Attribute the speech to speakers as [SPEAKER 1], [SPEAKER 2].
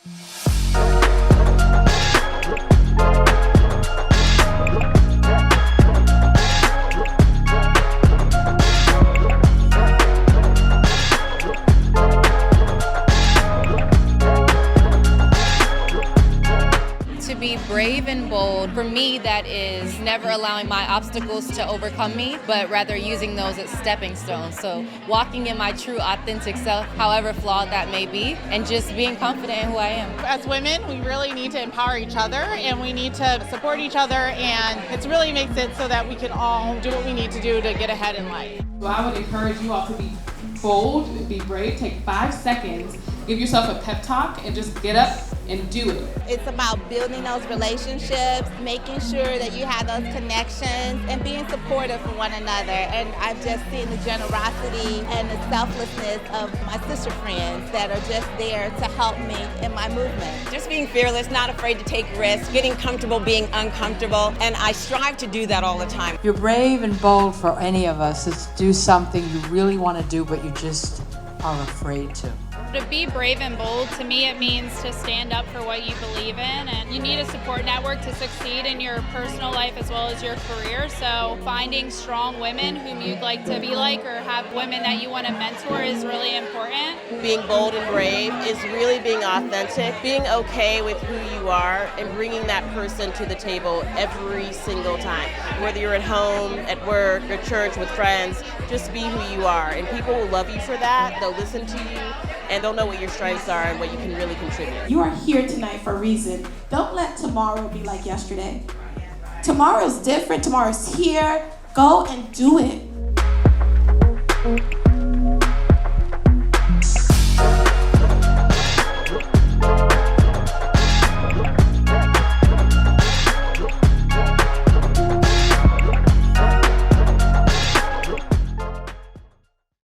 [SPEAKER 1] To be brave and bold, for me, that is never allowing my obstacles to overcome me, but rather using those as stepping stones. So walking in my true, authentic self, however flawed that may be, and just being confident in who I am.
[SPEAKER 2] As women, we really need to empower each other, and we need to support each other, and it really makes it so that we can all do what we need to do to get ahead in life.
[SPEAKER 3] So I would encourage you all to be bold, be brave, take 5 seconds, give yourself a pep talk, and just get up and do it.
[SPEAKER 4] It's about building those relationships, making sure that you have those connections, and being supportive for one another. And I've just seen the generosity and the selflessness of my sister friends that are just there to help me in my movement.
[SPEAKER 5] Just being fearless, not afraid to take risks, getting comfortable being uncomfortable, and I strive to do that all the time.
[SPEAKER 6] You're brave and bold for any of us is to do something you really want to do, but you just are afraid to.
[SPEAKER 7] To be brave and bold, to me, it means to stand up for what you believe in, and you need a support network to succeed in your personal life as well as your career. So finding strong women whom you'd like to be like or have women that you want to mentor is really important.
[SPEAKER 8] Being bold and brave is really being authentic, being okay with who you are, and bringing that person to the table every single time. Whether you're at home, at work, at church, with friends, just be who you are. And people will love you for that. They'll listen to you, and they'll know what your strengths are and what you can really contribute.
[SPEAKER 9] You are here tonight for a reason. Don't let tomorrow be like yesterday. Tomorrow's different. Tomorrow's here. Go and do it.